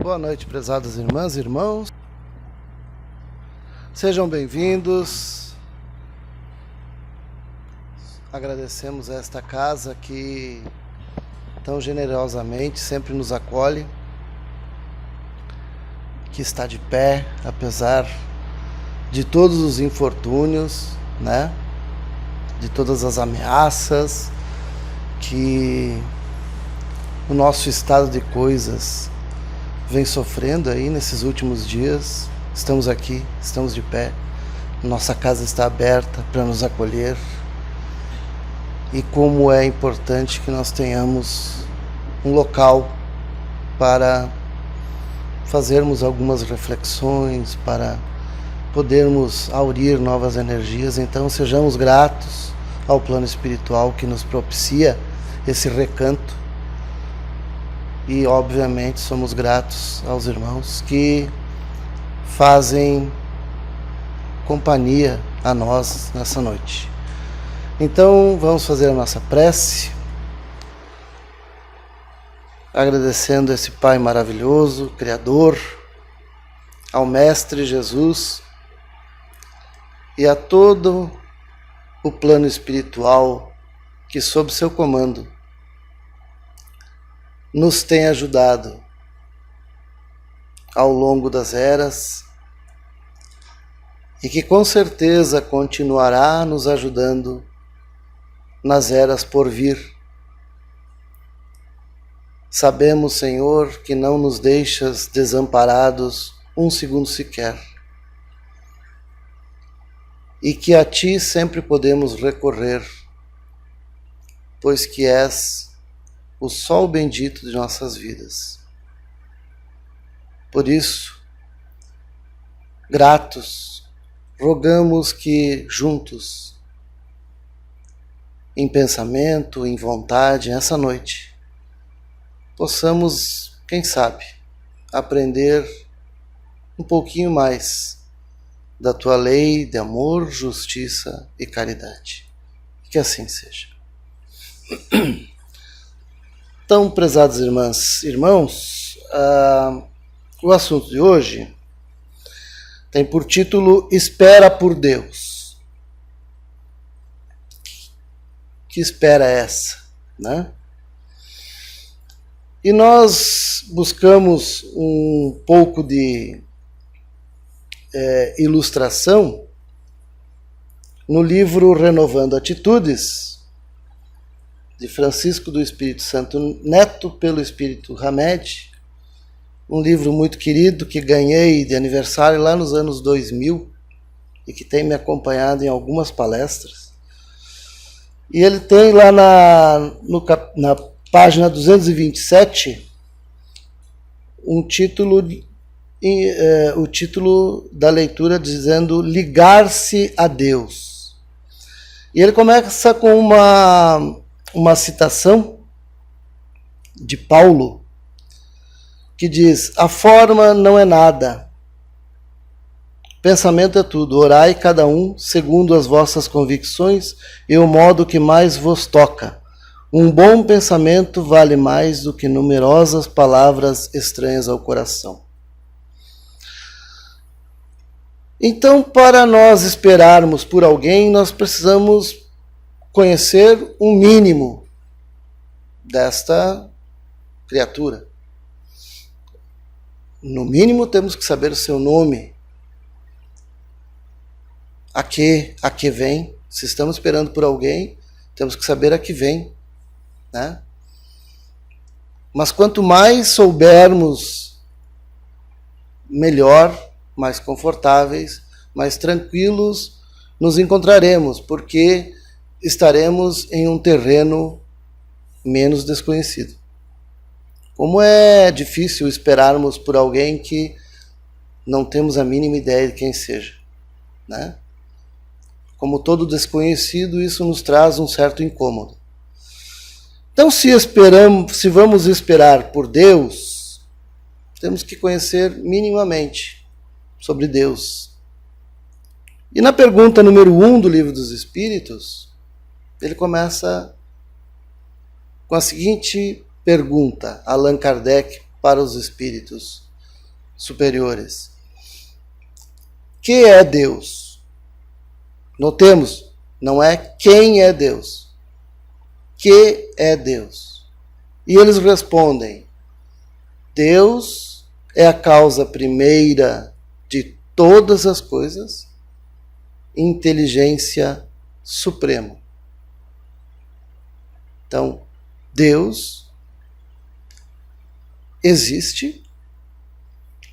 Boa noite, prezadas irmãs e irmãos. Sejam bem-vindos. Agradecemos a esta casa que tão generosamente sempre nos acolhe, que está de pé, apesar de todos os infortúnios, né? De todas as ameaças que o nosso estado de coisas vem sofrendo aí nesses últimos dias. Estamos aqui, estamos de pé, nossa casa está aberta para nos acolher. E como é importante que nós tenhamos um local para fazermos algumas reflexões, para podermos aurir novas energias. Então sejamos gratos ao plano espiritual que nos propicia esse recanto. E obviamente somos gratos aos irmãos que fazem companhia a nós nessa noite. Então vamos fazer a nossa prece, agradecendo a esse Pai maravilhoso, Criador, ao Mestre Jesus e a todo o plano espiritual que, sob seu comando, nos tem ajudado ao longo das eras e que com certeza continuará nos ajudando nas eras por vir. Sabemos, Senhor, que não nos deixas desamparados um segundo sequer e que a Ti sempre podemos recorrer, pois que és o sol bendito de nossas vidas. Por isso, gratos, rogamos que juntos, em pensamento, em vontade, essa noite, possamos, quem sabe, aprender um pouquinho mais da Tua lei de amor, justiça e caridade. Que assim seja. Então, prezadas irmãs e irmãos, o assunto de hoje tem por título Espera por Deus. Que espera é essa, né? E nós buscamos um pouco de ilustração no livro Renovando Atitudes, de Francisco do Espírito Santo Neto, pelo Espírito Hamed, um livro muito querido que ganhei de aniversário lá nos anos 2000 e que tem me acompanhado em algumas palestras. E ele tem lá na página 227 um título, o título da leitura dizendo Ligar-se a Deus. E ele começa com uma citação de Paulo, que diz: a forma não é nada, pensamento é tudo, orai cada um segundo as vossas convicções e o modo que mais vos toca. Um bom pensamento vale mais do que numerosas palavras estranhas ao coração. Então, para nós esperarmos por alguém, nós precisamos conhecer um mínimo desta criatura. No mínimo temos que saber o seu nome, a que vem. Se estamos esperando por alguém, temos que saber a que vem, né? Mas quanto mais soubermos, melhor, mais confortáveis, mais tranquilos nos encontraremos, porque estaremos em um terreno menos desconhecido. Como é difícil esperarmos por alguém que não temos a mínima ideia de quem seja, né? Como todo desconhecido, isso nos traz um certo incômodo. Então, se vamos esperar por Deus, temos que conhecer minimamente sobre Deus. E na pergunta número 1 do Livro dos Espíritos, ele começa com a seguinte pergunta, Allan Kardec para os espíritos: superiores. Que é Deus? Notemos, não é quem é Deus. Que é Deus? E eles respondem: Deus é a causa primeira de todas as coisas, inteligência suprema. Então, Deus existe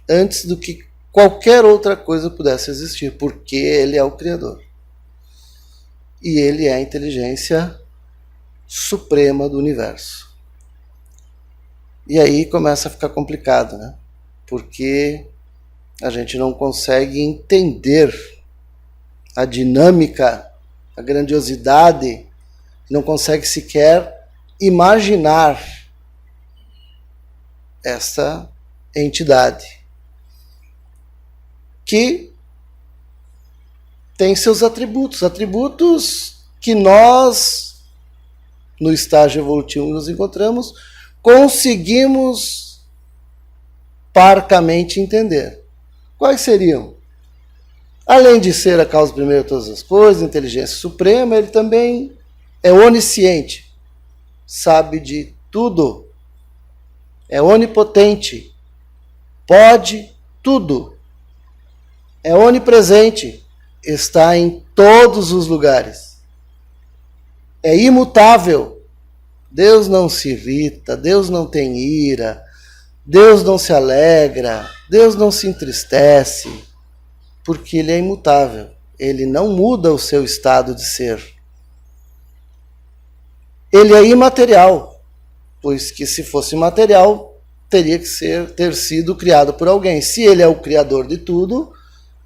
antes do que qualquer outra coisa pudesse existir, porque Ele é o Criador. E Ele é a inteligência suprema do universo. E aí começa a ficar complicado, né? Porque a gente não consegue entender a dinâmica, a grandiosidade, não consegue sequer imaginar essa entidade que tem seus atributos que nós, no estágio evolutivo que nos encontramos, conseguimos parcamente entender. Quais seriam? Além de ser a causa primeira de todas as coisas, inteligência suprema, ele também é onisciente, sabe de tudo, é onipotente, pode tudo, é onipresente, está em todos os lugares, é imutável. Deus não se irrita, Deus não tem ira, Deus não se alegra, Deus não se entristece, porque Ele é imutável, Ele não muda o seu estado de ser. Ele é imaterial, pois que se fosse material, teria que ter sido criado por alguém. Se Ele é o criador de tudo,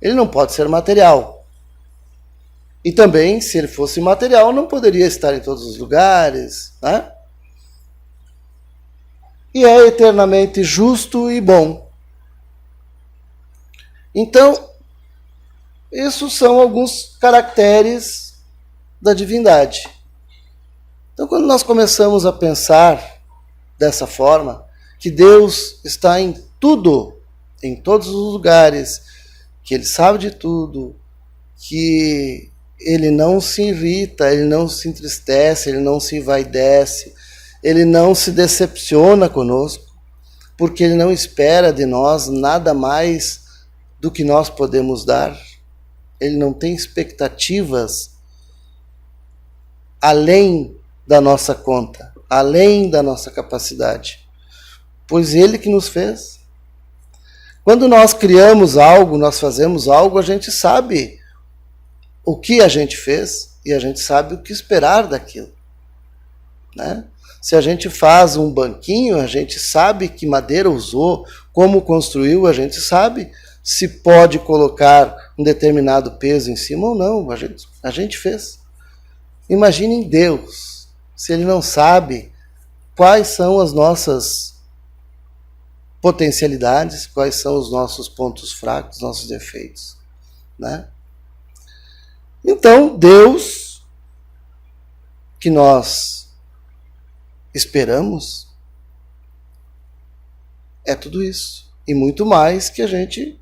Ele não pode ser material. E também, se Ele fosse material, não poderia estar em todos os lugares, né? E é eternamente justo e bom. Então, esses são alguns caracteres da divindade. Então, quando nós começamos a pensar dessa forma, que Deus está em tudo, em todos os lugares, que Ele sabe de tudo, que Ele não se irrita, Ele não se entristece, Ele não se envaidece, Ele não se decepciona conosco, porque Ele não espera de nós nada mais do que nós podemos dar. Ele não tem expectativas além da nossa conta, além da nossa capacidade, pois Ele que nos fez. Quando nós criamos algo, nós fazemos algo, a gente sabe o que a gente fez e a gente sabe o que esperar daquilo, né? Se a gente faz um banquinho, a gente sabe que madeira usou, como construiu, a gente sabe se pode colocar um determinado peso em cima ou não, a gente fez. Imaginem Deus, se Ele não sabe quais são as nossas potencialidades, quais são os nossos pontos fracos, nossos defeitos, né? Então, Deus, que nós esperamos, é tudo isso. E muito mais que a gente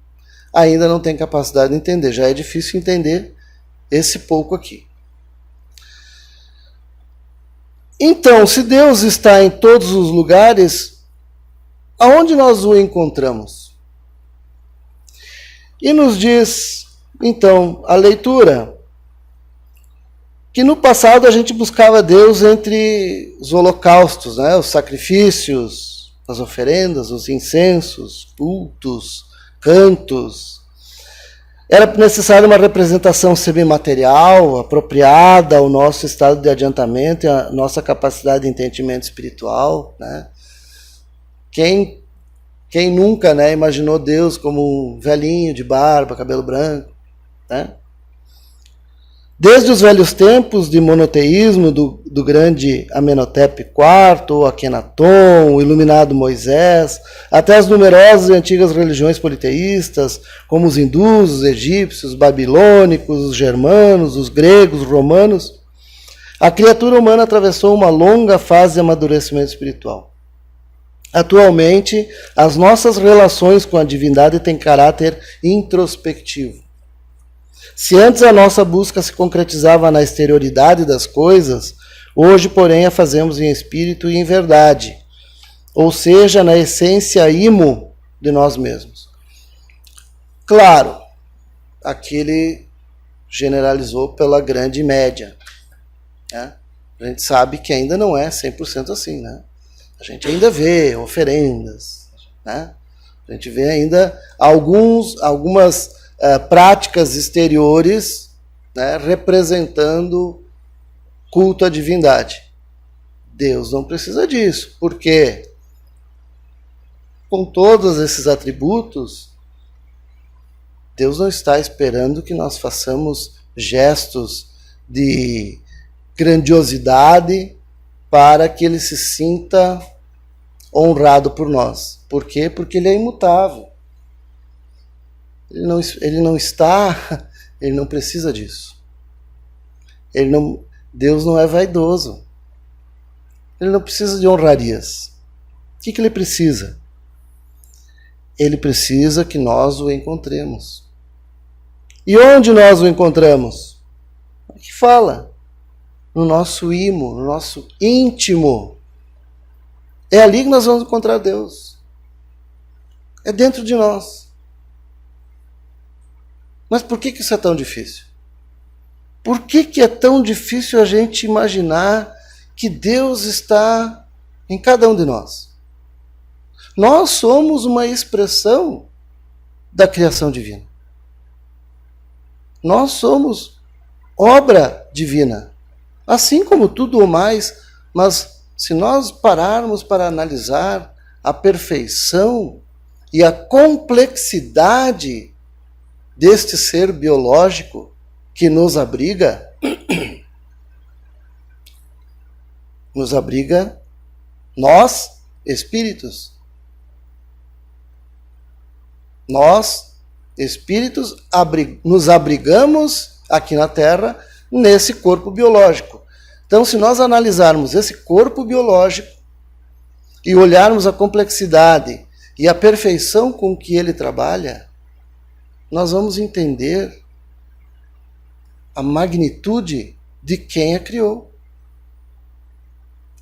ainda não tem capacidade de entender. Já é difícil entender esse pouco aqui. Então, se Deus está em todos os lugares, aonde nós o encontramos? E nos diz, então, a leitura, que no passado a gente buscava Deus entre os holocaustos, né? Os sacrifícios, as oferendas, os incensos, cultos, cantos. Era necessária uma representação semimaterial, apropriada ao nosso estado de adiantamento e à nossa capacidade de entendimento espiritual, né? Quem nunca, né, imaginou Deus como um velhinho de barba, cabelo branco, né? Desde os velhos tempos de monoteísmo do grande Amenhotep IV, ou Akenaton, o iluminado Moisés, até as numerosas e antigas religiões politeístas, como os hindus, os egípcios, os babilônicos, os germanos, os gregos, os romanos, a criatura humana atravessou uma longa fase de amadurecimento espiritual. Atualmente, as nossas relações com a divindade têm caráter introspectivo. Se antes a nossa busca se concretizava na exterioridade das coisas, hoje, porém, a fazemos em espírito e em verdade, ou seja, na essência imo de nós mesmos. Claro, aqui ele generalizou pela grande média, né? A gente sabe que ainda não é 100% assim, né? A gente ainda vê oferendas, né? A gente vê ainda algumas práticas exteriores, né, representando culto à divindade. Deus não precisa disso, porque com todos esses atributos, Deus não está esperando que nós façamos gestos de grandiosidade para que ele se sinta honrado por nós. Por quê? Porque ele é imutável. Ele não precisa disso. Deus não é vaidoso. Ele não precisa de honrarias. O que ele precisa? Ele precisa que nós o encontremos. E onde nós o encontramos? Aqui fala. No nosso imo, no nosso íntimo. É ali que nós vamos encontrar Deus. É dentro de nós. Mas por que isso é tão difícil? Por que é tão difícil a gente imaginar que Deus está em cada um de nós? Nós somos uma expressão da criação divina. Nós somos obra divina. Assim como tudo o mais, mas se nós pararmos para analisar a perfeição e a complexidade deste ser biológico que nos abriga nós, espíritos. Nós, espíritos, nos abrigamos aqui na Terra nesse corpo biológico. Então, se nós analisarmos esse corpo biológico e olharmos a complexidade e a perfeição com que ele trabalha, nós vamos entender a magnitude de quem a criou.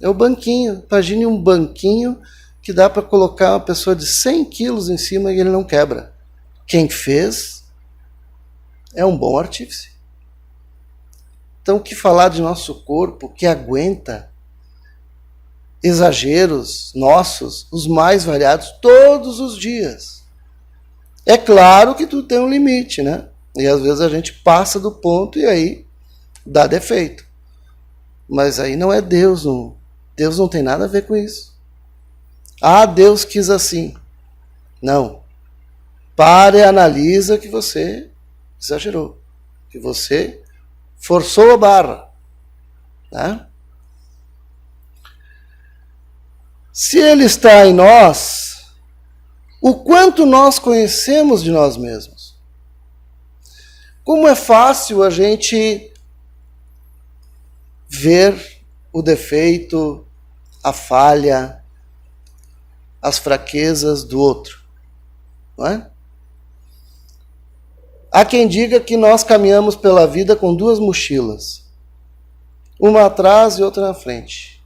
É o banquinho. Imagine um banquinho que dá para colocar uma pessoa de 100 quilos em cima e ele não quebra. Quem fez é um bom artífice. Então, o que falar de nosso corpo que aguenta exageros nossos, os mais variados, todos os dias? É claro que tudo tem um limite, né? E às vezes a gente passa do ponto e aí dá defeito. Mas aí não é Deus, não. Deus não tem nada a ver com isso. Ah, Deus quis assim. Não. Pare e analisa que você exagerou. Que você forçou a barra. Né? Se Ele está em nós, o quanto nós conhecemos de nós mesmos? Como é fácil a gente ver o defeito, a falha, as fraquezas do outro, não é? Há quem diga que nós caminhamos pela vida com duas mochilas, uma atrás e outra na frente.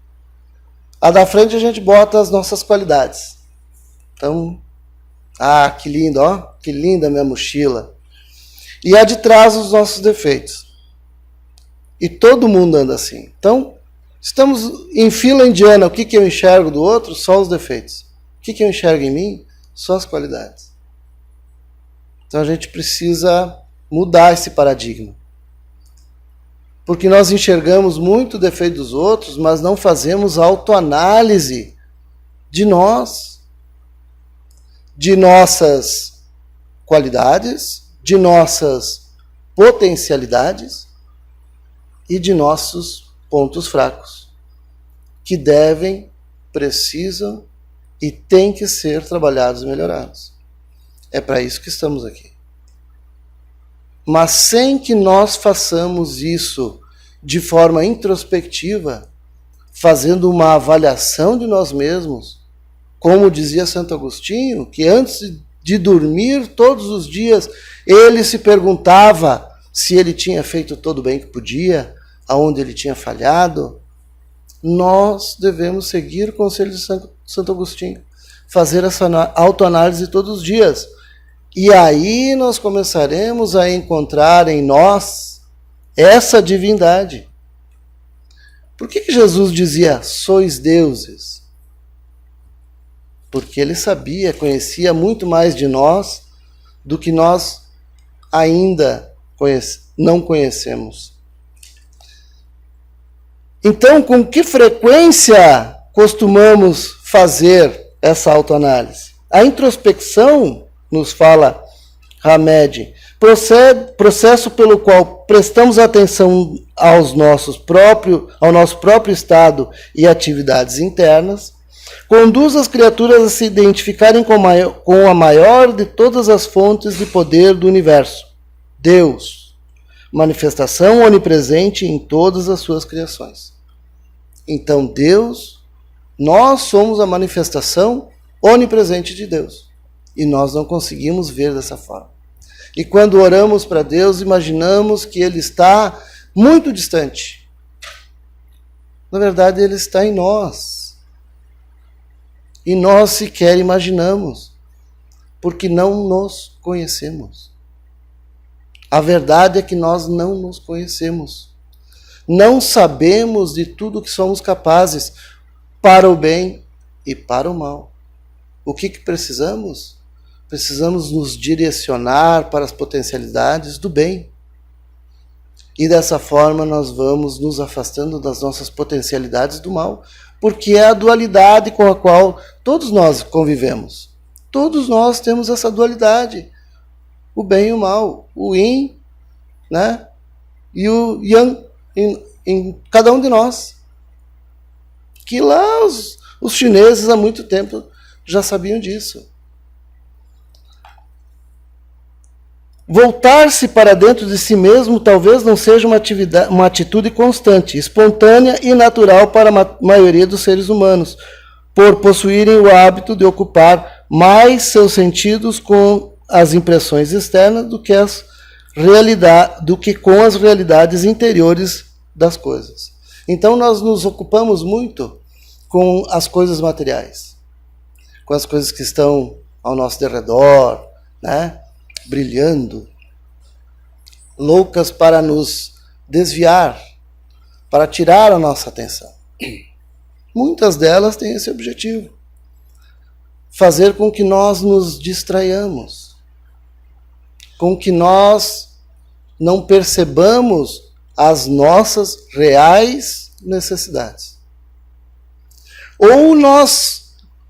A da frente a gente bota as nossas qualidades. Então, que lindo, ó, que linda a minha mochila. E a de trás os nossos defeitos. E todo mundo anda assim. Então, estamos em fila indiana. O que eu enxergo do outro? Só os defeitos. O que eu enxergo em mim? Só as qualidades. Então a gente precisa mudar esse paradigma. Porque nós enxergamos muito o defeito dos outros, mas não fazemos autoanálise de nós, de nossas qualidades, de nossas potencialidades e de nossos pontos fracos, que devem, precisam e têm que ser trabalhados e melhorados. É para isso que estamos aqui. Mas sem que nós façamos isso de forma introspectiva, fazendo uma avaliação de nós mesmos, como dizia Santo Agostinho, que antes de dormir todos os dias, ele se perguntava se ele tinha feito todo o bem que podia, aonde ele tinha falhado. Nós devemos seguir o conselho de Santo Agostinho, fazer essa autoanálise todos os dias. E aí nós começaremos a encontrar em nós essa divindade. Por que Jesus dizia, sois deuses? Porque ele sabia, conhecia muito mais de nós do que nós ainda não conhecemos. Então, com que frequência costumamos fazer essa autoanálise? A introspecção, nos fala Hamed, processo pelo qual prestamos atenção ao nosso próprio estado e atividades internas, conduz as criaturas a se identificarem com a maior de todas as fontes de poder do universo, Deus, manifestação onipresente em todas as suas criações. Então, Deus, nós somos a manifestação onipresente de Deus. E nós não conseguimos ver dessa forma. E quando oramos para Deus, imaginamos que Ele está muito distante. Na verdade, Ele está em nós. E nós sequer imaginamos, porque não nos conhecemos. A verdade é que nós não nos conhecemos. Não sabemos de tudo que somos capazes, para o bem e para o mal. O que precisamos? Precisamos nos direcionar para as potencialidades do bem. E dessa forma nós vamos nos afastando das nossas potencialidades do mal, porque é a dualidade com a qual todos nós convivemos. Todos nós temos essa dualidade, o bem e o mal, o yin, né? E o yang em cada um de nós. Que lá os chineses há muito tempo já sabiam disso. Voltar-se para dentro de si mesmo talvez não seja uma atitude constante, espontânea e natural para a maioria dos seres humanos, por possuírem o hábito de ocupar mais seus sentidos com as impressões externas do que com as realidades interiores das coisas. Então nós nos ocupamos muito com as coisas materiais, com as coisas que estão ao nosso derredor, né? Brilhando, loucas para nos desviar, para tirar a nossa atenção. Muitas delas têm esse objetivo, fazer com que nós nos distraiamos, com que nós não percebamos as nossas reais necessidades. Ou nós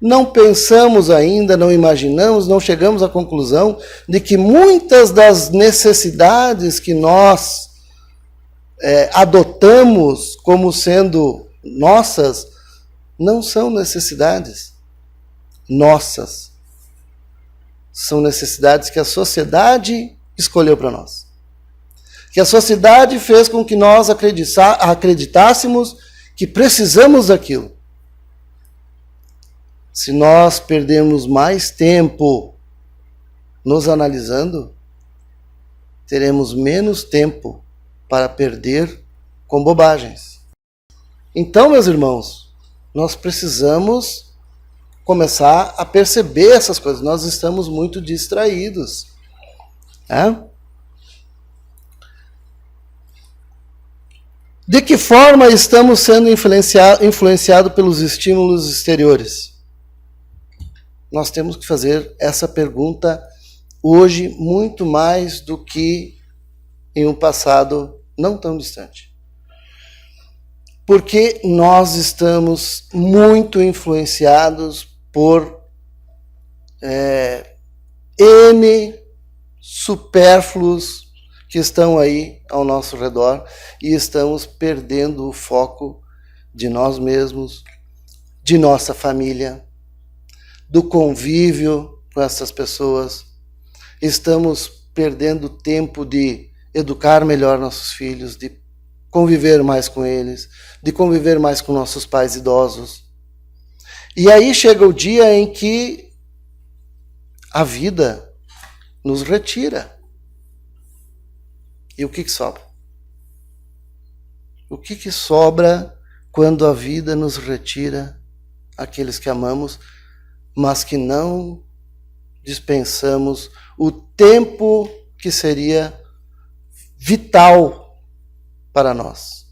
não pensamos ainda, não imaginamos, não chegamos à conclusão de que muitas das necessidades que nós adotamos como sendo nossas, não são necessidades nossas. São necessidades que a sociedade escolheu para nós. Que a sociedade fez com que nós acreditássemos que precisamos daquilo. Se nós perdemos mais tempo nos analisando, teremos menos tempo para perder com bobagens. Então, meus irmãos, nós precisamos começar a perceber essas coisas. Nós estamos muito distraídos. De que forma estamos sendo influenciados pelos estímulos exteriores? Nós temos que fazer essa pergunta hoje muito mais do que em um passado não tão distante. Porque nós estamos muito influenciados por N supérfluos que estão aí ao nosso redor e estamos perdendo o foco de nós mesmos, de nossa família, do convívio com essas pessoas. Estamos perdendo tempo de educar melhor nossos filhos, de conviver mais com eles, de conviver mais com nossos pais idosos. E aí chega o dia em que a vida nos retira. E o que sobra? O que sobra quando a vida nos retira aqueles que amamos, mas que não dispensamos o tempo que seria vital para nós?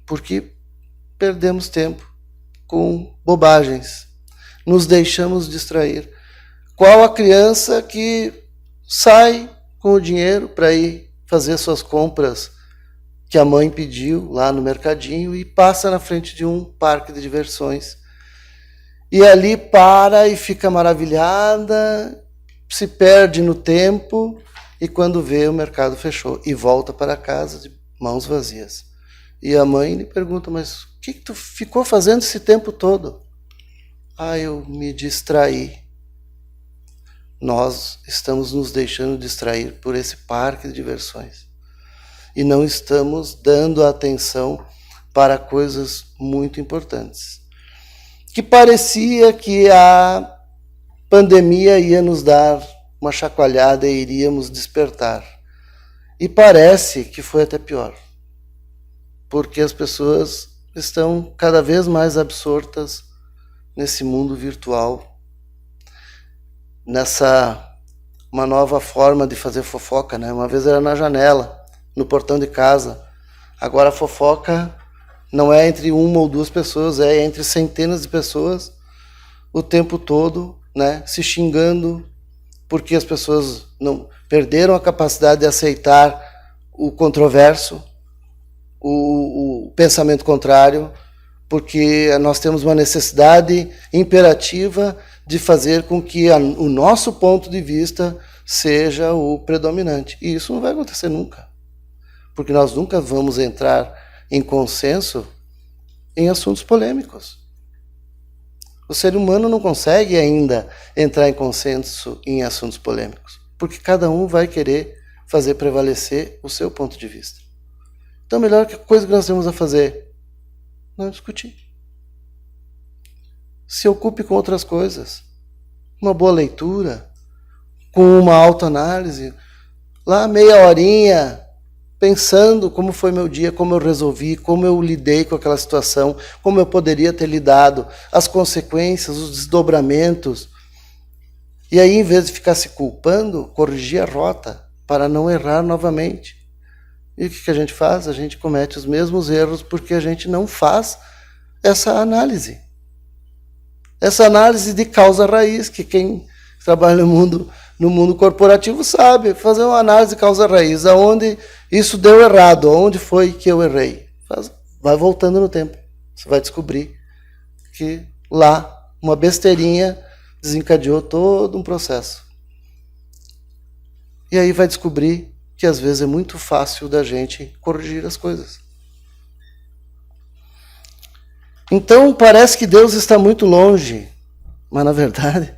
Porque perdemos tempo com bobagens, nos deixamos distrair. Qual a criança que sai com o dinheiro para ir fazer suas compras que a mãe pediu lá no mercadinho e passa na frente de um parque de diversões e ali para e fica maravilhada, se perde no tempo e quando vê o mercado fechou e volta para casa de mãos vazias. E a mãe lhe pergunta, mas o que tu ficou fazendo esse tempo todo? Eu me distraí. Nós estamos nos deixando distrair por esse parque de diversões. E não estamos dando atenção para coisas muito importantes. Que parecia que a pandemia ia nos dar uma chacoalhada e iríamos despertar. E parece que foi até pior. Porque as pessoas estão cada vez mais absortas nesse mundo virtual, uma nova forma de fazer fofoca, né? Uma vez era na janela, no portão de casa. Agora a fofoca não é entre uma ou duas pessoas, é entre centenas de pessoas o tempo todo, né? Se xingando porque as pessoas não perderam a capacidade de aceitar o controverso, o pensamento contrário, porque nós temos uma necessidade imperativa de fazer com que o nosso ponto de vista seja o predominante. E isso não vai acontecer nunca, porque nós nunca vamos entrar em consenso em assuntos polêmicos. O ser humano não consegue ainda entrar em consenso em assuntos polêmicos, porque cada um vai querer fazer prevalecer o seu ponto de vista. Então, a melhor coisa que nós temos a fazer, não discutir. Se ocupe com outras coisas. Uma boa leitura, com uma autoanálise, lá meia horinha, pensando como foi meu dia, como eu resolvi, como eu lidei com aquela situação, como eu poderia ter lidado, as consequências, os desdobramentos. E aí, em vez de ficar se culpando, corrigir a rota para não errar novamente. E o que a gente faz? A gente comete os mesmos erros porque a gente não faz essa análise. Essa análise de causa-raiz, que quem trabalha no mundo corporativo sabe, fazer uma análise de causa-raiz, aonde isso deu errado, aonde foi que eu errei. Vai voltando no tempo. Você vai descobrir que lá uma besteirinha desencadeou todo um processo. E aí vai descobrir que às vezes é muito fácil da gente corrigir as coisas. Então parece que Deus está muito longe, mas na verdade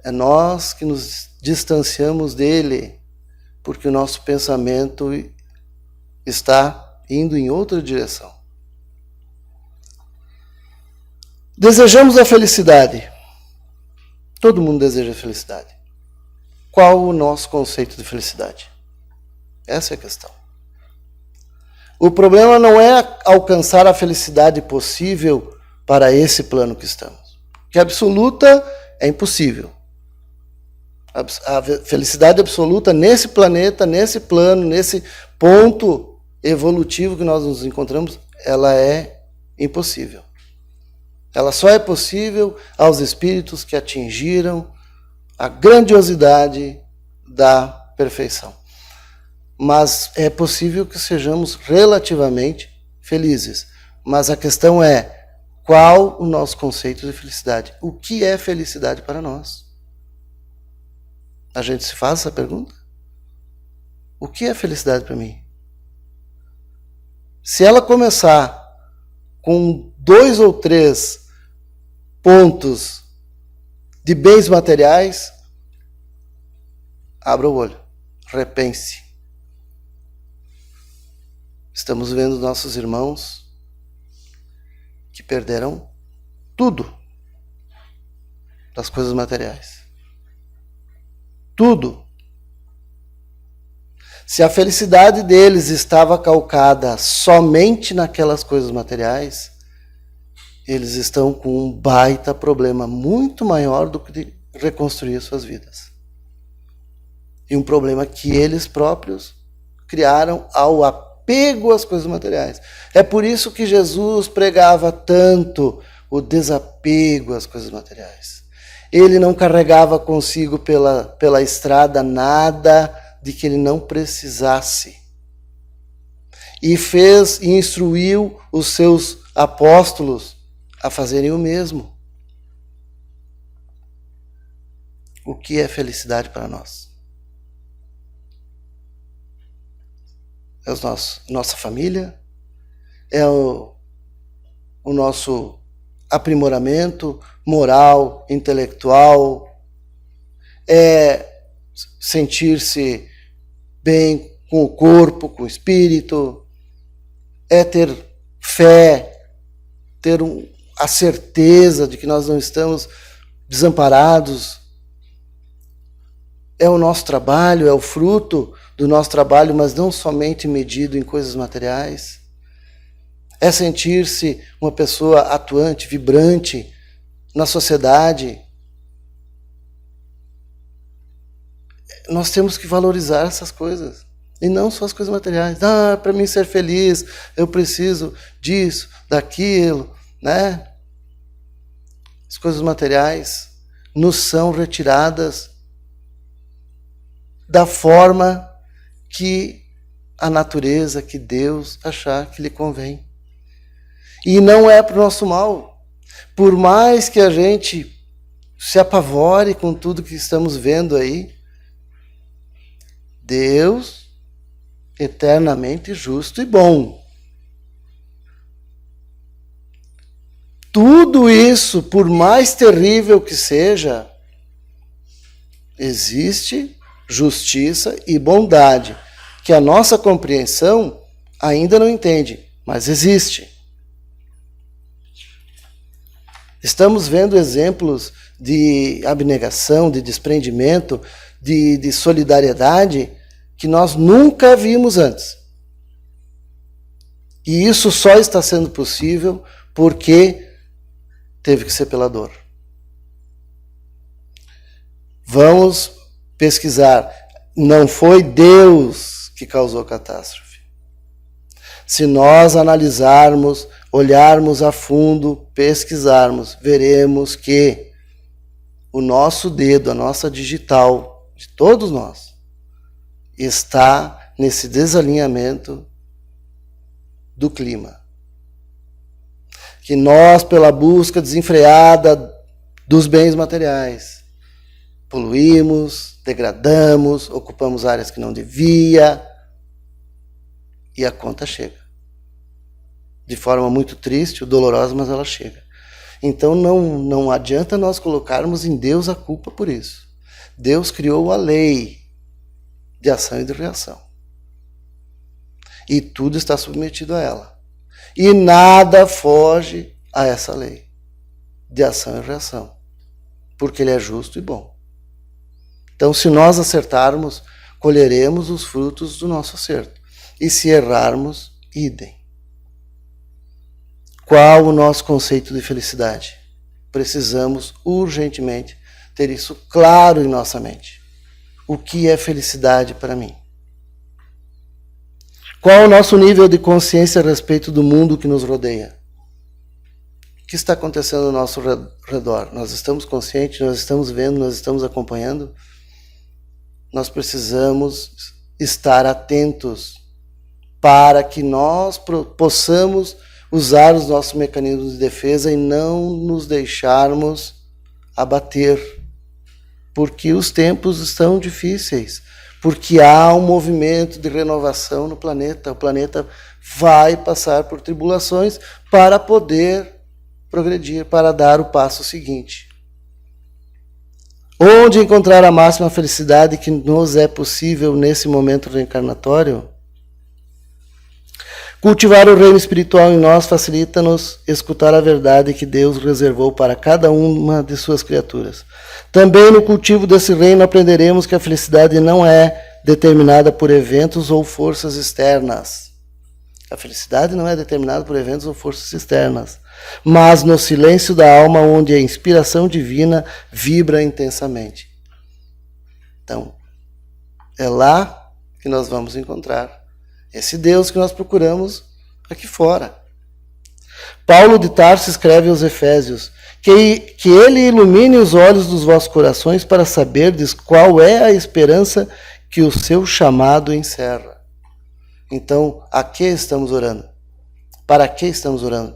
é nós que nos distanciamos dele, porque o nosso pensamento está indo em outra direção. Desejamos a felicidade. Todo mundo deseja felicidade. Qual o nosso conceito de felicidade? Essa é a questão. O problema não é alcançar a felicidade possível para esse plano que estamos. Que absoluta é impossível. A felicidade absoluta nesse planeta, nesse plano, nesse ponto evolutivo que nós nos encontramos, ela é impossível. Ela só é possível aos espíritos que atingiram a grandiosidade da perfeição. Mas é possível que sejamos relativamente felizes. Mas a questão é, qual o nosso conceito de felicidade? O que é felicidade para nós? A gente se faz essa pergunta? O que é felicidade para mim? Se ela começar com 2 ou 3 pontos de bens materiais, abra o olho, repense. Estamos vendo nossos irmãos que perderam tudo das coisas materiais. Tudo. Se a felicidade deles estava calcada somente naquelas coisas materiais, eles estão com um baita problema muito maior do que reconstruir suas vidas. E um problema que eles próprios criaram ao apego às coisas materiais. É por isso que Jesus pregava tanto o desapego às coisas materiais. Ele não carregava consigo pela estrada nada de que ele não precisasse. E instruiu os seus apóstolos a fazerem o mesmo. O que é felicidade para nós? É nossa família? É o nosso aprimoramento moral, intelectual? É sentir-se bem com o corpo, com o espírito? É ter fé, ter a certeza de que nós não estamos desamparados? É o nosso trabalho, é o fruto do nosso trabalho, mas não somente medido em coisas materiais. É sentir-se uma pessoa atuante, vibrante na sociedade. Nós temos que valorizar essas coisas, e não só as coisas materiais. Para mim ser feliz, eu preciso disso, daquilo, né? As coisas materiais nos são retiradas da forma que a natureza, que Deus achar que lhe convém. E não é para o nosso mal. Por mais que a gente se apavore com tudo que estamos vendo aí, Deus, eternamente justo e bom. Tudo isso, por mais terrível que seja, existe justiça e bondade, que a nossa compreensão ainda não entende, mas existe. Estamos vendo exemplos de abnegação, de desprendimento, de solidariedade que nós nunca vimos antes. E isso só está sendo possível porque teve que ser pela dor. Vamos pesquisar. Não foi Deus que causou a catástrofe. Se nós analisarmos, olharmos a fundo, pesquisarmos, veremos que o nosso dedo, a nossa digital, de todos nós, está nesse desalinhamento do clima. Que nós, pela busca desenfreada dos bens materiais, poluímos, degradamos, ocupamos áreas que não devia, e a conta chega. De forma muito triste, dolorosa, mas ela chega. Então não adianta nós colocarmos em Deus a culpa por isso. Deus criou a lei de ação e de reação. E tudo está submetido a ela. E nada foge a essa lei de ação e reação. Porque ele é justo e bom. Então, se nós acertarmos, colheremos os frutos do nosso acerto. E se errarmos, idem. Qual o nosso conceito de felicidade? Precisamos urgentemente ter isso claro em nossa mente. O que é felicidade para mim? Qual o nosso nível de consciência a respeito do mundo que nos rodeia? O que está acontecendo ao nosso redor? Nós estamos conscientes, nós estamos vendo, nós estamos acompanhando? Nós precisamos estar atentos para que nós possamos usar os nossos mecanismos de defesa e não nos deixarmos abater. Porque os tempos estão difíceis. Porque há um movimento de renovação no planeta. O planeta vai passar por tribulações para poder progredir, para dar o passo seguinte. Onde encontrar a máxima felicidade que nos é possível nesse momento reencarnatório? Cultivar o reino espiritual em nós facilita-nos escutar a verdade que Deus reservou para cada uma de suas criaturas. Também no cultivo desse reino aprenderemos que a felicidade não é determinada por eventos ou forças externas. A felicidade não é determinada por eventos ou forças externas, mas no silêncio da alma, onde a inspiração divina vibra intensamente. Então, é lá que nós vamos encontrar esse Deus que nós procuramos aqui fora. Paulo de Tarso escreve aos Efésios que ele ilumine os olhos dos vossos corações para saberdes qual é a esperança que o seu chamado encerra. Então, a que estamos orando? Para que estamos orando?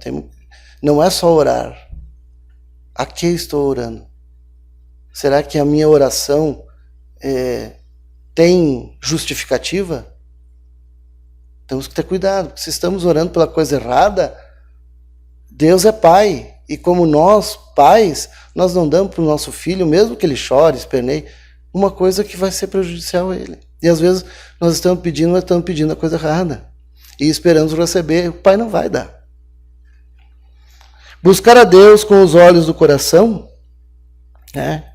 Não é só orar. A que estou orando? Será que a minha oração tem justificativa? Temos que ter cuidado, porque se estamos orando pela coisa errada, Deus é Pai. E como nós, pais, nós não damos para o nosso filho, mesmo que ele chore, esperneie, uma coisa que vai ser prejudicial a ele. E às vezes nós estamos pedindo, mas estamos pedindo a coisa errada. E esperamos receber, o Pai não vai dar. Buscar a Deus com os olhos do coração,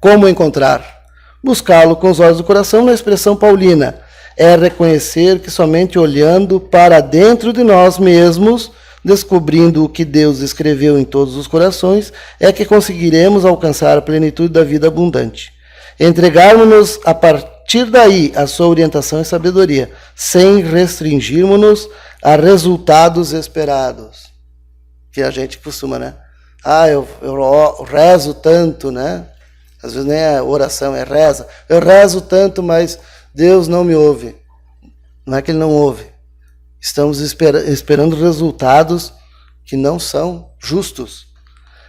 como encontrar? Buscá-lo com os olhos do coração na expressão paulina. É reconhecer que somente olhando para dentro de nós mesmos, descobrindo o que Deus escreveu em todos os corações, é que conseguiremos alcançar a plenitude da vida abundante. Entregarmos-nos a partir daí a sua orientação e sabedoria, sem restringirmos-nos a resultados esperados. Que a gente costuma, né? Eu rezo tanto, né? Às vezes nem é oração, é reza. Eu rezo tanto, mas Deus não me ouve. Não é que Ele não ouve. Estamos esperando resultados que não são justos.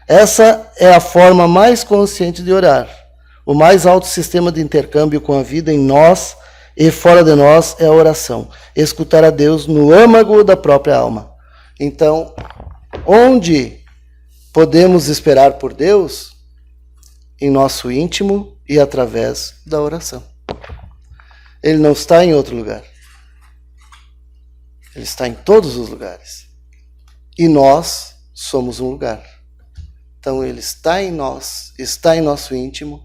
Essa é a forma mais consciente de orar. O mais alto sistema de intercâmbio com a vida em nós e fora de nós é a oração. Escutar a Deus no âmago da própria alma. Então, onde podemos esperar por Deus? Em nosso íntimo e através da oração. Ele não está em outro lugar. Ele está em todos os lugares. E nós somos um lugar. Então ele está em nós, está em nosso íntimo,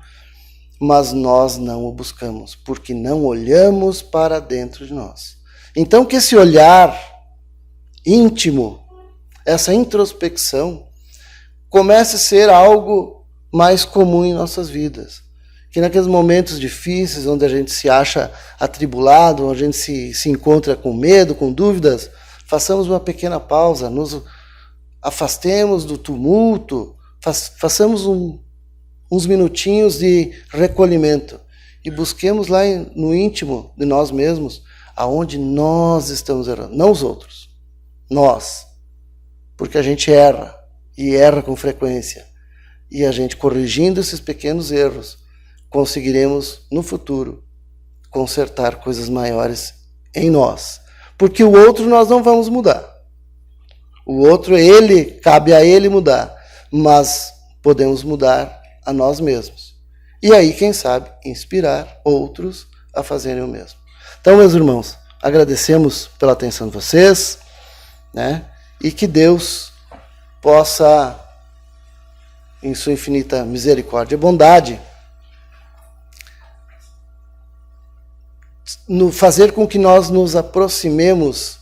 mas nós não o buscamos, porque não olhamos para dentro de nós. Então que esse olhar íntimo, essa introspecção, comece a ser algo mais comum em nossas vidas. Que naqueles momentos difíceis, onde a gente se acha atribulado, onde a gente se encontra com medo, com dúvidas, façamos uma pequena pausa, nos afastemos do tumulto, façamos uns minutinhos de recolhimento e busquemos lá no íntimo de nós mesmos aonde nós estamos errando, não os outros, nós, porque a gente erra e erra com frequência. E a gente, corrigindo esses pequenos erros, conseguiremos, no futuro, consertar coisas maiores em nós. Porque o outro nós não vamos mudar. O outro, cabe a ele mudar. Mas podemos mudar a nós mesmos. E aí, quem sabe, inspirar outros a fazerem o mesmo. Então, meus irmãos, agradecemos pela atenção de vocês, né? E que Deus possa, em sua infinita misericórdia e bondade, fazer com que nós nos aproximemos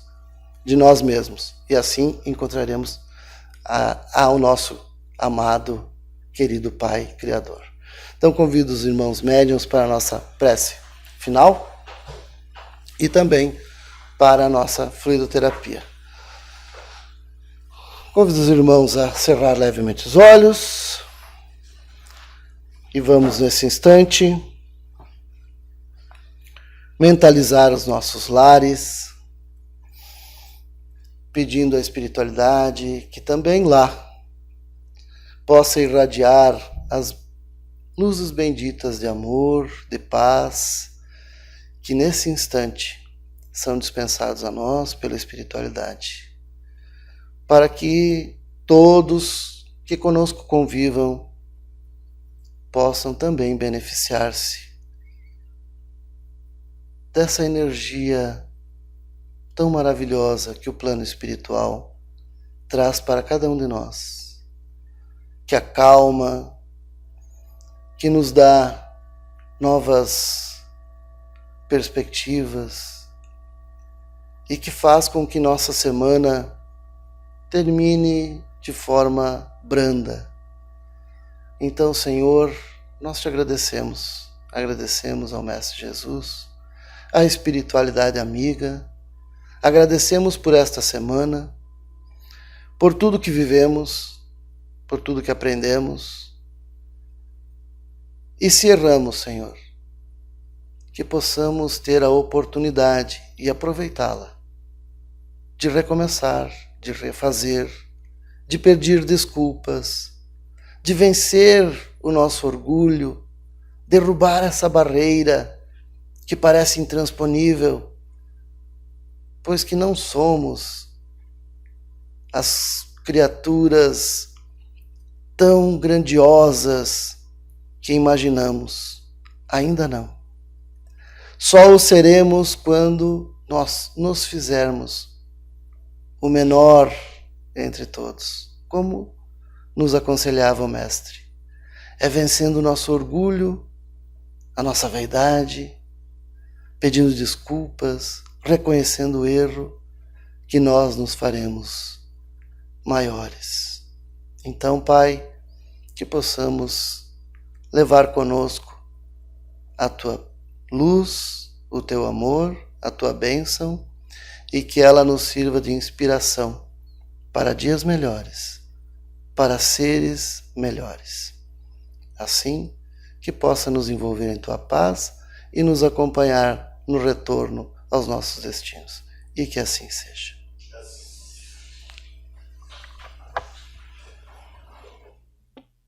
de nós mesmos. E assim encontraremos ao nosso amado, querido Pai Criador. Então convido os irmãos médiuns para a nossa prece final e também para a nossa fluidoterapia. Convido os irmãos a cerrar levemente os olhos e vamos nesse instante mentalizar os nossos lares, pedindo à espiritualidade que também lá possa irradiar as luzes benditas de amor, de paz, que nesse instante são dispensados a nós pela espiritualidade, para que todos que conosco convivam possam também beneficiar-se dessa energia tão maravilhosa que o plano espiritual traz para cada um de nós, que acalma, que nos dá novas perspectivas e que faz com que nossa semana termine de forma branda. Então, Senhor, nós te agradecemos ao Mestre Jesus, à espiritualidade amiga, agradecemos por esta semana, por tudo que vivemos, por tudo que aprendemos. E se erramos, Senhor, que possamos ter a oportunidade e aproveitá-la, de recomeçar, de refazer, de pedir desculpas, de vencer o nosso orgulho, derrubar essa barreira que parece intransponível, pois que não somos as criaturas tão grandiosas que imaginamos. Ainda não. Só o seremos quando nós nos fizermos o menor entre todos, como nos aconselhava o Mestre. É vencendo o nosso orgulho, a nossa vaidade, pedindo desculpas, reconhecendo o erro, que nós nos faremos maiores. Então, Pai, que possamos levar conosco a Tua luz, o Teu amor, a Tua bênção, e que ela nos sirva de inspiração para dias melhores, para seres melhores. Assim, que possa nos envolver em Tua paz e nos acompanhar no retorno aos nossos destinos. E que assim seja.